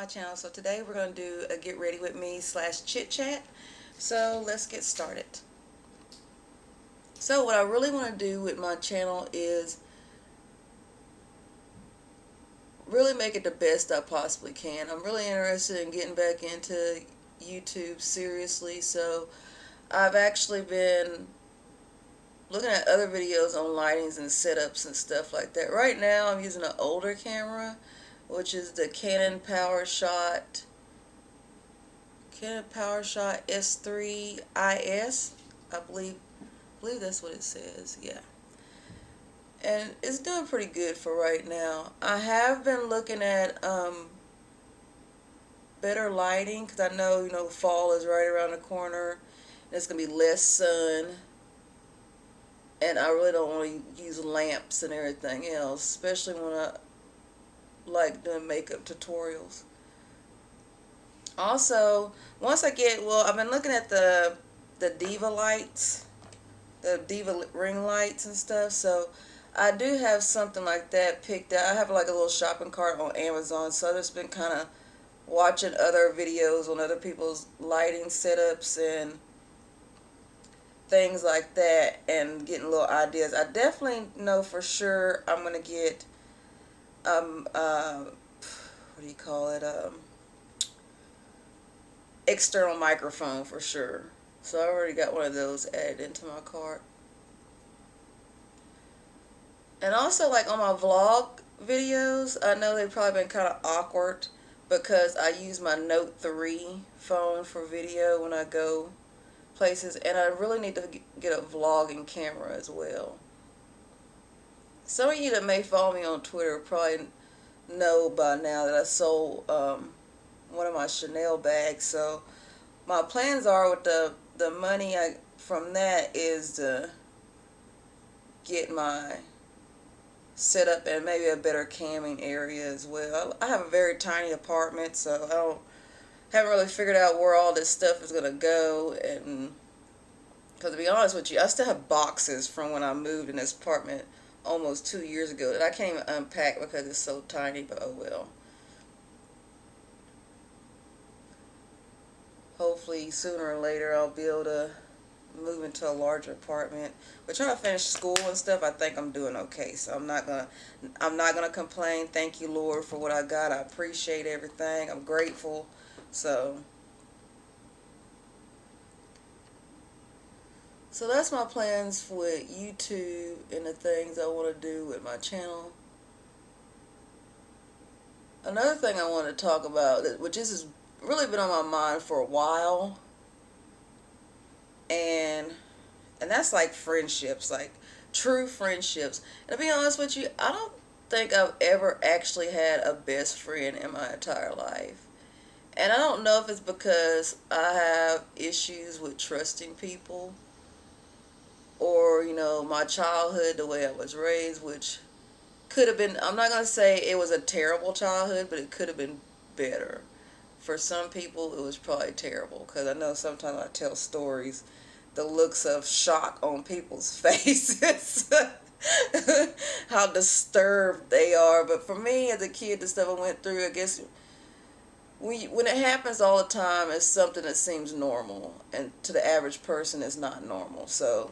my channel. So today we're going to do a get ready with me / chit chat. So let's get started. So what I really want to do with my channel is really make it the best I possibly can. I'm really interested in getting back into YouTube seriously. So I've actually been looking at other videos on lightings and setups and stuff like that. Right now I'm using an older camera, which is the Canon PowerShot S3IS. I believe that's what it says. Yeah. And it's doing pretty good for right now. I have been looking at better lighting because I know, fall is right around the corner. And it's going to be less sun. And I really don't want to use lamps and everything else, especially when I like doing makeup tutorials. Also, once I've been looking at the Diva lights, the Diva ring lights and stuff, so I do have something like that picked out. I have like a little shopping cart on Amazon, so I've just been kind of watching other videos on other people's lighting setups and things like that and getting little ideas. I definitely know for sure I'm going to get, what do you call it, external microphone for sure. So I already got one of those added into my cart. And also, like on my vlog videos, I know they've probably been kind of awkward because I use my Note 3 phone for video when I go places, and I really need to get a vlogging camera as well. Some of you that may follow me on Twitter probably know by now that I sold one of my Chanel bags. So my plans are with the money from that is to get my setup and maybe a better camming area as well. I have a very tiny apartment, so haven't really figured out where all this stuff is gonna go. And because to be honest with you, I still have boxes from when I moved in this apartment almost 2 years ago that I can't even unpack because it's so tiny. But oh well. Hopefully sooner or later I'll be able to move into a larger apartment. But trying to finish school and stuff, I think I'm doing okay. So I'm not gonna complain. Thank you, Lord, for what I got. I appreciate everything. I'm grateful. So that's my plans with YouTube and the things I want to do with my channel. Another thing I want to talk about, which has really been on my mind for a while, and that's like friendships, like true friendships. And to be honest with you, I don't think I've ever actually had a best friend in my entire life. And I don't know if it's because I have issues with trusting people, or my childhood, the way I was raised, which could have been, I'm not going to say it was a terrible childhood, but it could have been better. For some people it was probably terrible, because I know sometimes I tell stories, the looks of shock on people's faces how disturbed they are. But for me as a kid, the stuff I went through, I guess when it happens all the time, it's something that seems normal, and to the average person it's not normal. So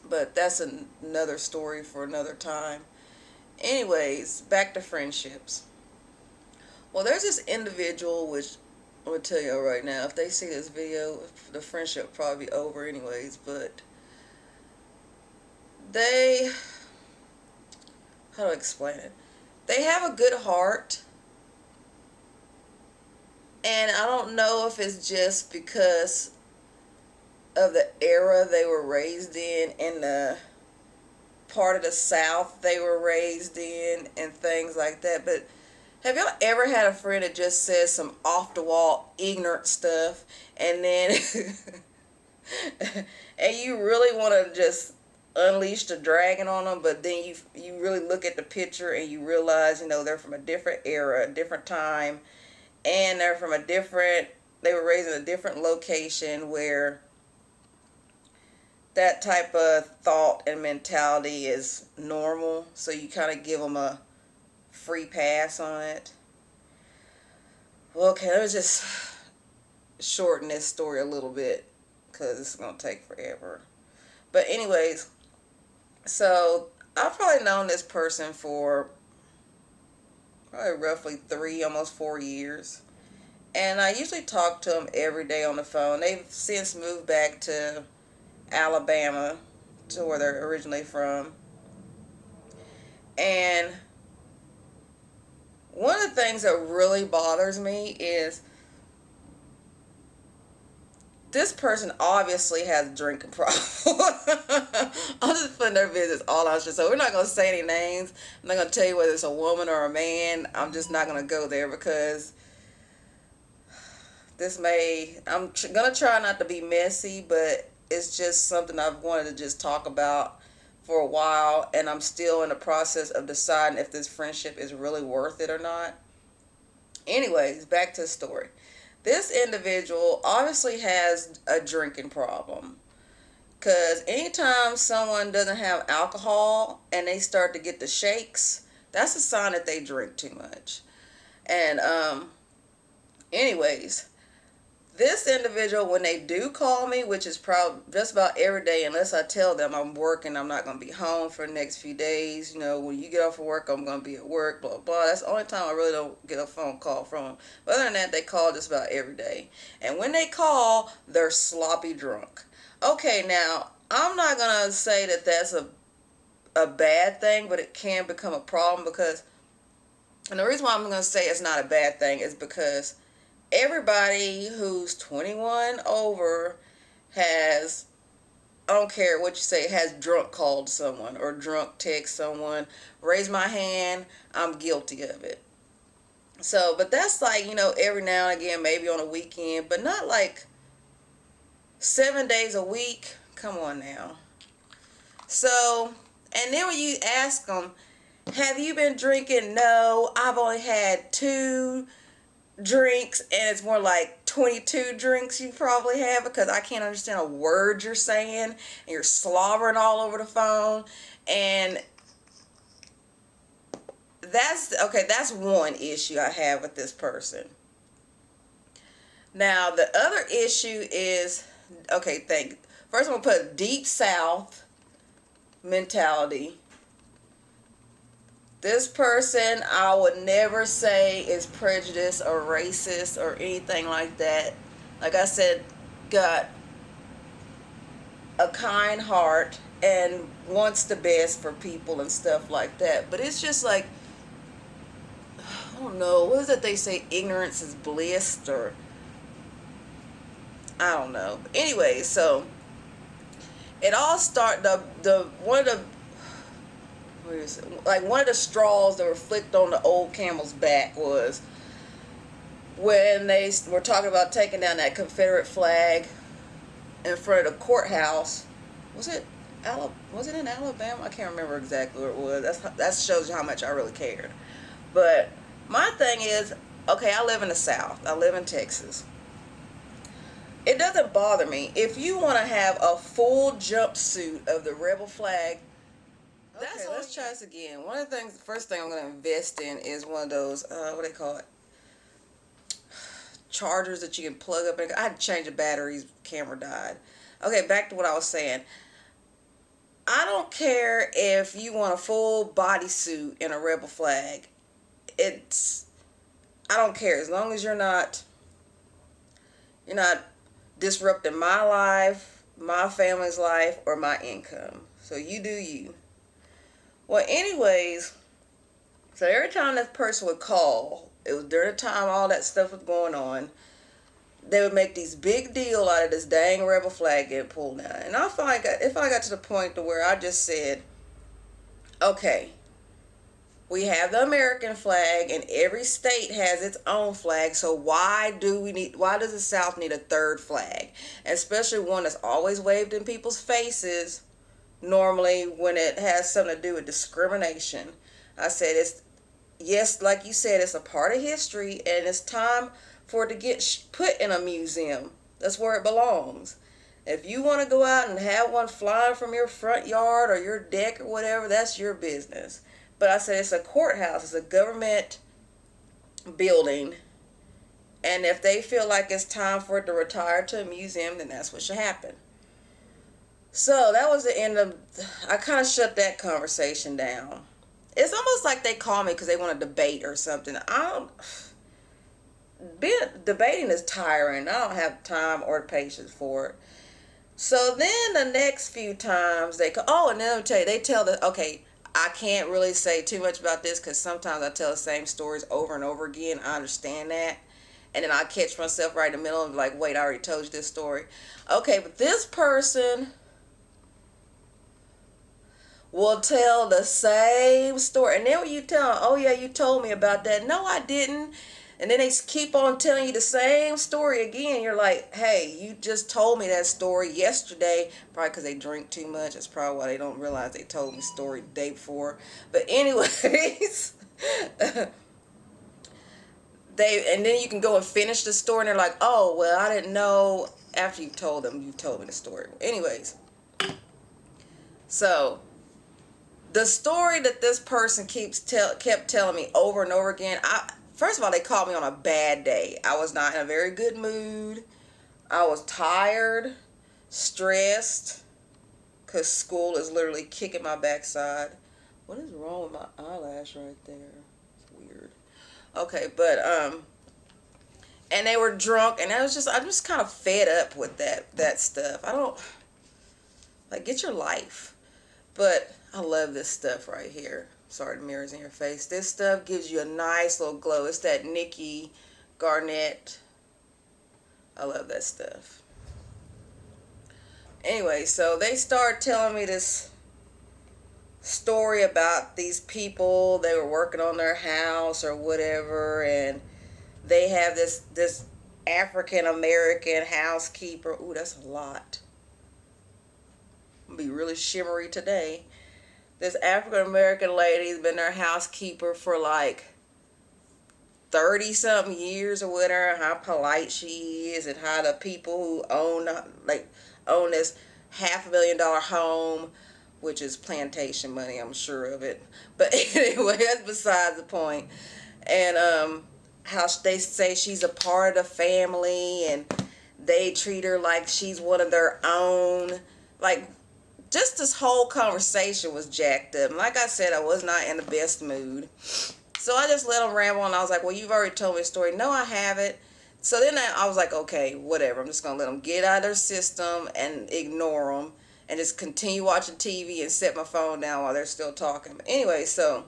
but that's another story for another time. Anyways, back to friendships. Well, there's this individual, which I'm going to tell you right now, if they see this video, the friendship will probably be over anyways, but how do I explain it? They have a good heart, and I don't know if it's just because of the era they were raised in and the part of the South they were raised in and things like that. But have y'all ever had a friend that just says some off-the-wall ignorant stuff, and then and you really want to just unleash the dragon on them, but then you really look at the picture and you realize, they're from a different era, a different time, and they were raised in a different location where that type of thought and mentality is normal, so you kind of give them a free pass on it. Well, okay, let me just shorten this story a little bit because it's going to take forever. But anyways, so I've probably known this person for probably roughly 3, almost 4 years. And I usually talk to them every day on the phone. They've since moved back to Alabama, to where they're originally from. And one of the things that really bothers me is this person obviously has a drinking problem. I'm just putting their business all out. So we're not going to say any names. I'm not going to tell you whether it's a woman or a man. I'm just not going to go there because I'm going to try not to be messy, but it's just something I've wanted to just talk about for a while, and I'm still in the process of deciding if this friendship is really worth it or not. Anyways, back to the story. This individual obviously has a drinking problem. Because anytime someone doesn't have alcohol and they start to get the shakes, that's a sign that they drink too much. And, anyways, this individual, when they do call me, which is probably just about every day, unless I tell them I'm working, I'm not going to be home for the next few days. You know, when you get off of work, I'm going to be at work, blah, blah. That's the only time I really don't get a phone call from them. But other than that, they call just about every day. And when they call, they're sloppy drunk. Okay, now, I'm not going to say that that's a bad thing, but it can become a problem because, and the reason why I'm going to say it's not a bad thing is because everybody who's 21 over has, I don't care what you say, has drunk called someone or drunk text someone. Raise my hand, I'm guilty of it. So, but that's like, every now and again, maybe on a weekend, but not like 7 days a week. Come on now. So, and then when you ask them, have you been drinking? No, I've only had 2 drinks, and it's more like 22 drinks you probably have because I can't understand a word you're saying and you're slobbering all over the phone. And that's one issue I have with this person. Now the other issue is, first I'm going to put deep south mentality. This person I would never say is prejudiced or racist or anything like that. Like I said, got a kind heart and wants the best for people and stuff like that. But it's just like, I don't know, what is it they say, ignorance is bliss, or I don't know. But anyway, so it all started, one of the straws that were flicked on the old camel's back was when they were talking about taking down that Confederate flag in front of the courthouse. Was it in Alabama? I can't remember exactly where it was. That shows you how much I really cared. But my thing is, okay, I live in the South. I live in Texas. It doesn't bother me if you want to have a full jumpsuit of the rebel flag. Okay, let's try this again. One of the things, the first thing I'm going to invest in is one of those, what do they call it? Chargers that you can plug up. I had to change the batteries. Camera died. Okay, back to what I was saying. I don't care if you want a full bodysuit in a rebel flag. I don't care, as long as you're not disrupting my life, my family's life, or my income. So you do you. Well, anyways, so every time that person would call, it was during the time all that stuff was going on, they would make these big deal out of this dang rebel flag getting pulled down. And if I got to the point to where I just said, okay, we have the American flag and every state has its own flag, so why does the South need a third flag? Especially one that's always waved in people's faces, normally when it has something to do with discrimination. I said, yes, like you said, it's a part of history, and it's time for it to get put in a museum. That's where it belongs. If you want to go out and have one flying from your front yard or your deck or whatever, that's your business. But I said, it's a courthouse, it's a government building, And if they feel like it's time for it to retire to a museum, then that's what should happen. So that was the end of, I kind of shut that conversation down. It's almost like they call me because they want to debate or something. Debating is tiring. I don't have time or patience for it. So then the next few times and then they tell okay, I can't really say too much about this because sometimes I tell the same stories over and over again. I understand that. And then I catch myself right in the middle and like, wait, I already told you this story. Okay, but this person will tell the same story. And then when you tell them, oh yeah, you told me about that. No, I didn't. And then they keep on telling you the same story again. You're like, hey, you just told me that story yesterday. Probably because they drink too much. That's probably why they don't realize they told me the story the day before. But anyways, and then you can go and finish the story and they're like, oh, well, I didn't know. After you told me the story. Anyways, so the story that this person kept telling me over and over again. First of all, they called me on a bad day. I was not in a very good mood. I was tired, stressed, because school is literally kicking my backside. What is wrong with my eyelash right there? It's weird. Okay, but and they were drunk, and I'm just kind of fed up with that stuff. I don't like, get your life. But I love this stuff right here. Sorry, the mirror's in your face. This stuff gives you a nice little glow. It's that Nikki Garnett. I love that stuff. Anyway, so they start telling me this story about these people. They were working on their house or whatever, and they have this African American housekeeper. Ooh, that's a lot. I'm gonna be really shimmery today. This African American lady's been their housekeeper for like 30 something years or whatever. How polite she is, and how the people who own this $500,000 home, which is plantation money, I'm sure of it. But anyway, that's besides the point. And how they say she's a part of the family, and they treat her like she's one of their own. Like, just this whole conversation was jacked up. And like I said, I was not in the best mood. So I just let them ramble, and I was like, well, you've already told me a story. No, I haven't. So then I was like, okay, whatever. I'm just going to let them get out of their system and ignore them and just continue watching TV and set my phone down while they're still talking. But anyway, so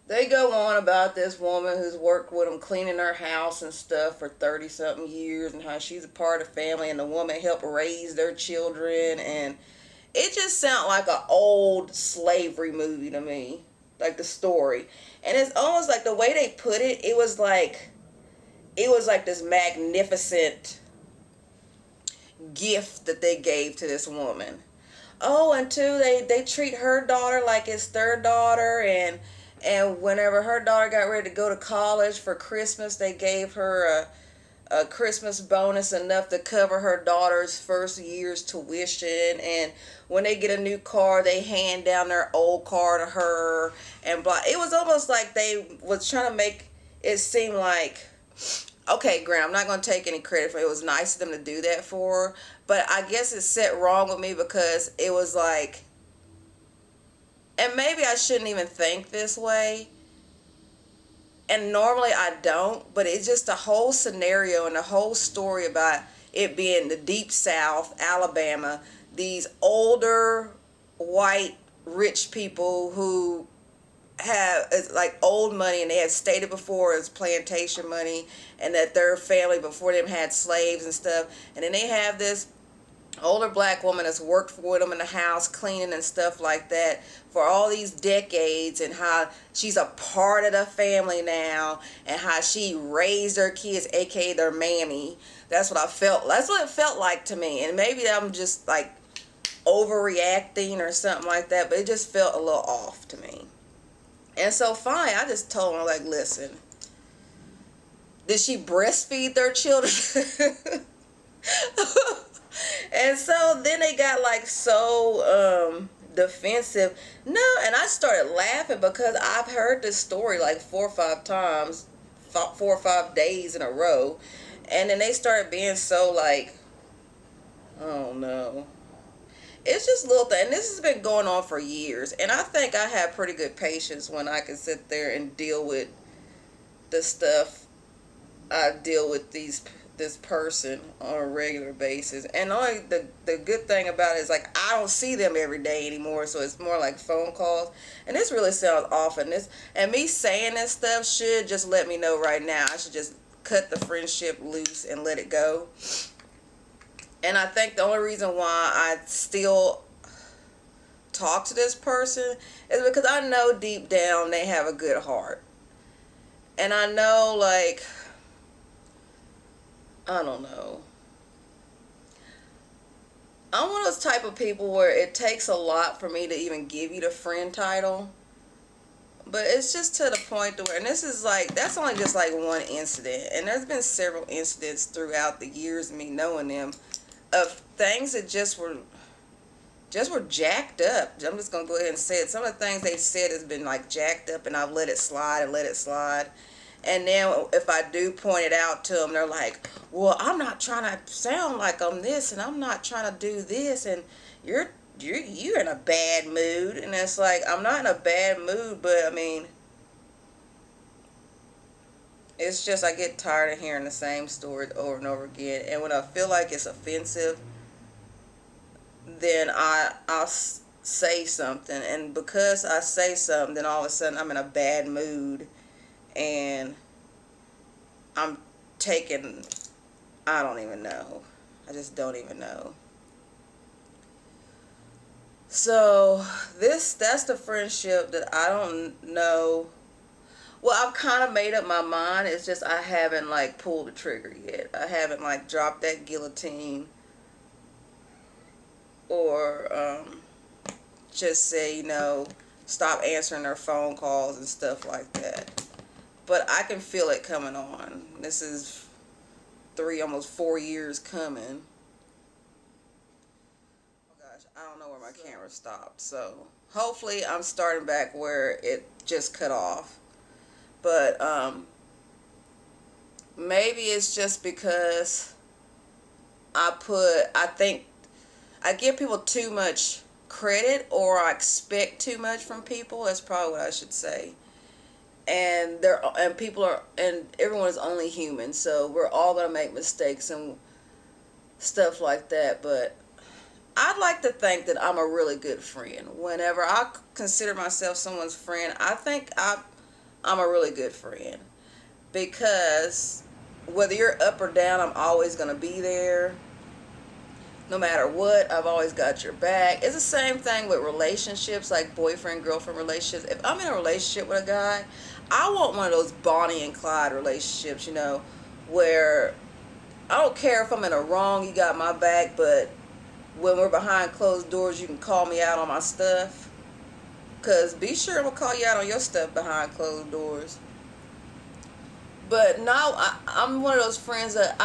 they go on about this woman who's worked with them cleaning her house and stuff for 30-something years, and how she's a part of the family, and the woman helped raise their children. And it just sounded like an old slavery movie to me, like the story. And it's almost like the way they put it, it was like this magnificent gift that they gave to this woman. Oh, and two, they treat her daughter like it's their daughter, and whenever her daughter got ready to go to college for Christmas, they gave her a Christmas bonus enough to cover her daughter's first year's tuition. And when they get a new car, they hand down their old car to her, and blah. It was almost like they was trying to make it seem like, okay, Grant, I'm not going to take any credit for it. It was nice of them to do that for her, but I guess it set wrong with me because it was like, and maybe I shouldn't even think this way, and normally I don't, but it's just the whole scenario and the whole story about it being the deep South, Alabama, these older white rich people who have like old money, and they had stated before it's plantation money, and that their family before them had slaves and stuff, and then they have this older black woman that's worked for them in the house cleaning and stuff like that for all these decades, and how she's a part of the family now, and how she raised their kids, aka their mammy. That's what it felt like to me. And maybe I'm just like overreacting or something like that, but it just felt a little off to me. And so fine, I just told her, like, listen, did she breastfeed their children? And so then they got like so defensive. No, and I started laughing because I've heard this story like 4 or 5 times, 4 or 5 days in a row. And then they started being so like, oh no. It's just little thing. And this has been going on for years. And I think I have pretty good patience when I can sit there and deal with the stuff I deal with this person on a regular basis. And only the good thing about it is like I don't see them every day anymore, so it's more like phone calls. And this really sounds off, and me saying this stuff should just let me know right now I should just cut the friendship loose and let it go. And I think the only reason why I still talk to this person is because I know deep down they have a good heart. And I know, like, I don't know. I'm one of those type of people where it takes a lot for me to even give you the friend title. But it's just to the point to where, and this is like, that's only just like one incident. And there's been several incidents throughout the years of me knowing them of things that just were jacked up. I'm just going to go ahead and say it. Some of the things they said has been like jacked up, and I've let it slide and let it slide. And then if I do point it out to them, they're like, well, I'm not trying to sound like I'm this, and I'm not trying to do this, and you're in a bad mood. And it's like, I'm not in a bad mood, but I mean, it's just I get tired of hearing the same story over and over again. And when I feel like it's offensive, then I'll say something. And because I say something, then all of a sudden I'm in a bad mood. And I'm taking, I don't even know. I just don't even know. So that's the friendship that I don't know. Well, I've kind of made up my mind. It's just I haven't like pulled the trigger yet. I haven't like dropped that guillotine or just say, stop answering their phone calls and stuff like that. But I can feel it coming on. This is 3, almost 4 years coming. Oh gosh, I don't know where my camera stopped. So hopefully I'm starting back where it just cut off. But maybe it's just because I think I give people too much credit, or I expect too much from people. That's probably what I should say. And everyone is only human, so we're all gonna make mistakes and stuff like that. But I'd like to think that I'm a really good friend. Whenever I consider myself someone's friend, I think I'm a really good friend, because whether you're up or down, I'm always gonna be there. No matter what, I've always got your back. It's the same thing with relationships, like boyfriend, girlfriend relationships. If I'm in a relationship with a guy, I want one of those Bonnie and Clyde relationships, where I don't care if I'm in a wrong, you got my back, but when we're behind closed doors, you can call me out on my stuff. Because be sure I'm going to call you out on your stuff behind closed doors. But no, I'm one of those friends that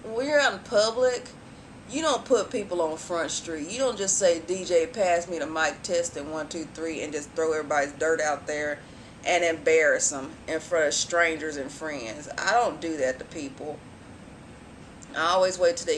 when you're out in public, you don't put people on Front Street. You don't just say, DJ, pass me the mic, testing 1, 2, 3, and just throw everybody's dirt out there and embarrass them in front of strangers and friends. I don't do that to people. I always wait till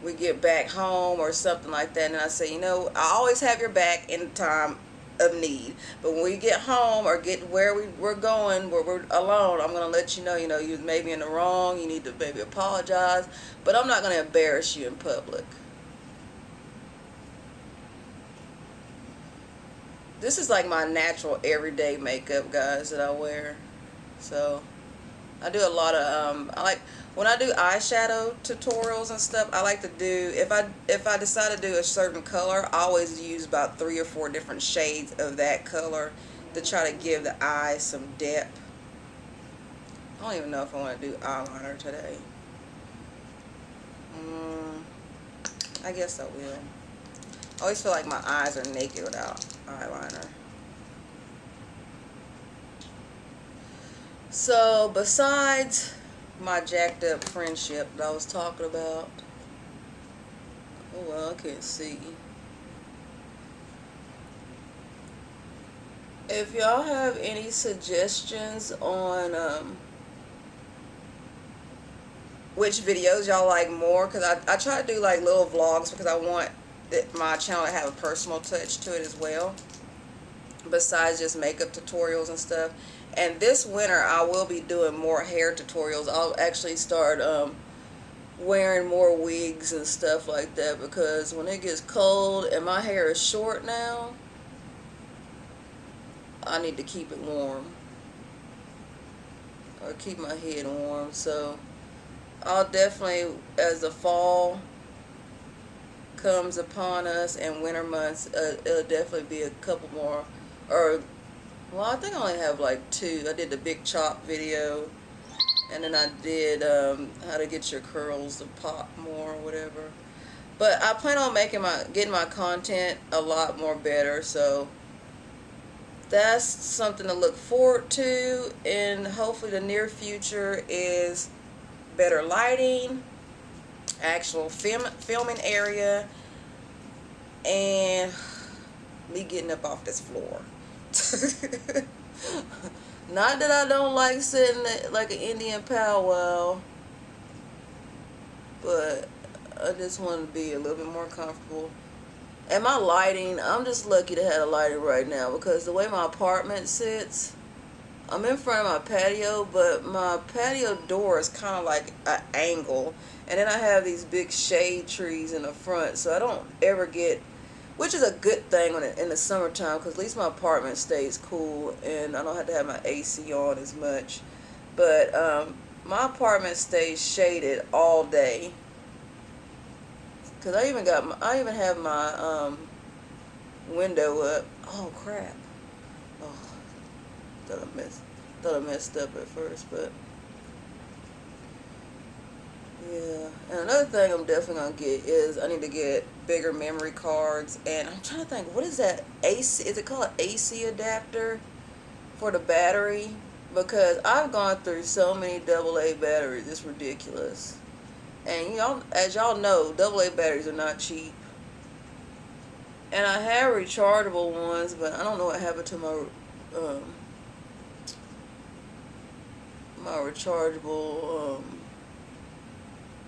we get back home or something like that, and I say, I always have your back in time of need. But when we get home or get where we're going, where we're alone, I'm going to let you know, you may be in the wrong, you need to maybe apologize, but I'm not going to embarrass you in public. This is like my natural everyday makeup, guys, that I wear. So I do a lot of when I do eyeshadow tutorials and stuff, I like to do, if I decide to do a certain color, I always use about 3 or 4 different shades of that color to try to give the eye some depth. I don't even know if I want to do eyeliner today. I guess I will. I always feel like my eyes are naked without eyeliner. So besides my jacked up friendship that I was talking about, oh well, I can't see. If y'all have any suggestions on which videos y'all like more, because I try to do like little vlogs because I want my channel to have a personal touch to it as well, besides just makeup tutorials and stuff. And this winter I will be doing more hair tutorials. I'll actually start wearing more wigs and stuff like that, because when it gets cold and my hair is short now, I need to keep it warm, or keep my head warm. So I'll definitely, as the fall comes upon us and winter months, it'll definitely be a couple more, or well, I think I only have like two. I did the big chop video, and then I did how to get your curls to pop more or whatever. But I plan on getting my content a lot more better, so that's something to look forward to. And hopefully the near future is better lighting, actual filming area, and me getting up off this floor. Not that I don't like sitting like an Indian powwow, but I just want to be a little bit more comfortable. And my lighting, I'm just lucky to have a lighting right now, because the way my apartment sits, I'm in front of my patio, but my patio door is kind of like an angle. And then I have these big shade trees in the front, so I don't ever get, which is a good thing in the summertime, because at least my apartment stays cool and I don't have to have my AC on as much. But my apartment stays shaded all day, because I even have my window up. Oh crap! Oh, thought I messed up at first, but yeah. And another thing I'm definitely gonna get is I need to get bigger memory cards. And I'm trying to think, what is that AC? Is it called AC adapter for the battery? Because I've gone through so many AA batteries, it's ridiculous. And y'all, as y'all know, AA batteries are not cheap. And I have rechargeable ones, but I don't know what happened to um, my rechargeable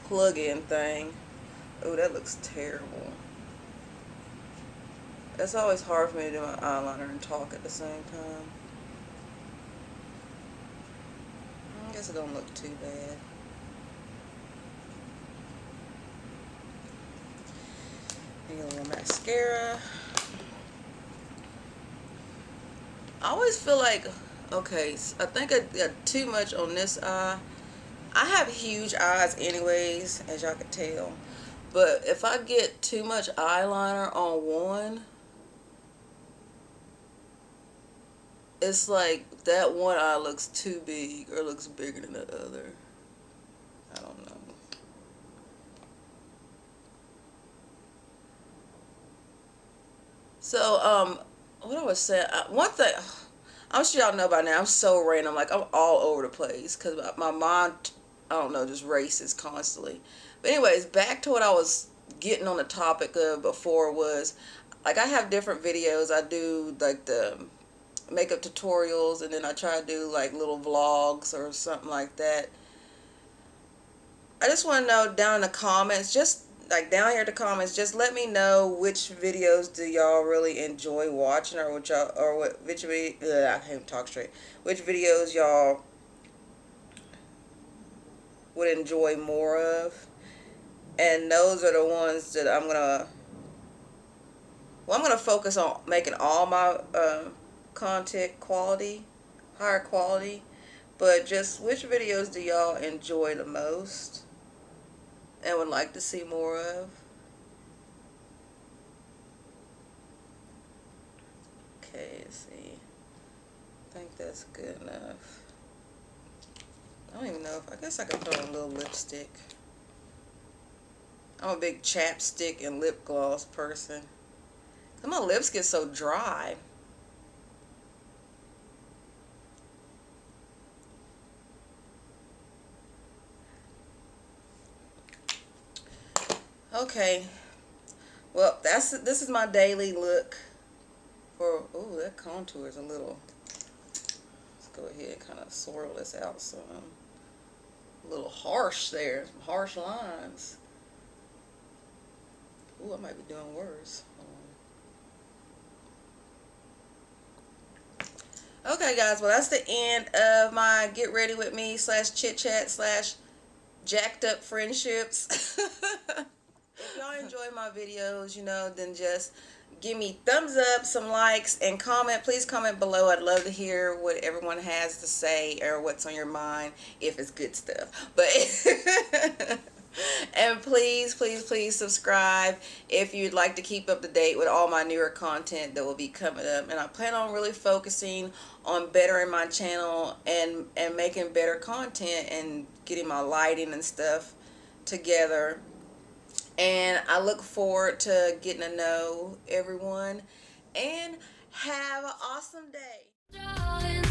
plug-in thing. Oh, that looks terrible. It's always hard for me to do my eyeliner and talk at the same time. I guess it don't look too bad. Maybe a little mascara. I always feel like, okay, I think I got too much on this eye. I have huge eyes anyways, as y'all can tell. But if I get too much eyeliner on one, it's like that one eye looks too big or looks bigger than the other. I don't know. So, what I was saying, one thing, I'm sure y'all know by now, I'm so random. Like, I'm all over the place because my mind, I don't know, just races constantly. But anyways, back to what I was getting on the topic of before was, like, I have different videos. I do, like, the makeup tutorials, and then I try to do, like, little vlogs or something like that. I just want to know down in the comments, just like down here in the comments, just let me know which videos do y'all really enjoy watching, or which y'all, or which video, I can't talk straight, which videos y'all would enjoy more of. And those are the ones that I'm gonna focus on making all my content higher quality. But just which videos do y'all enjoy the most and would like to see more of? Okay, let's see. I think that's good enough. I don't even know if, I guess I could throw a little lipstick. I'm a big chapstick and lip gloss person. My lips get so dry. Okay. Well, this is my daily look. Or, ooh, that contour is a little, let's go ahead and kind of swirl this out some. A little harsh there, some harsh lines. Ooh, I might be doing worse. Okay, guys, well, that's the end of my Get Ready With Me / chit chat / jacked up friendships. If y'all enjoy my videos, then just give me thumbs up, some likes, and comment. Please comment below. I'd love to hear what everyone has to say or what's on your mind, if it's good stuff. But and please, please, please subscribe if you'd like to keep up to date with all my newer content that will be coming up. And I plan on really focusing on bettering my channel and making better content and getting my lighting and stuff together. And I look forward to getting to know everyone, and have an awesome day.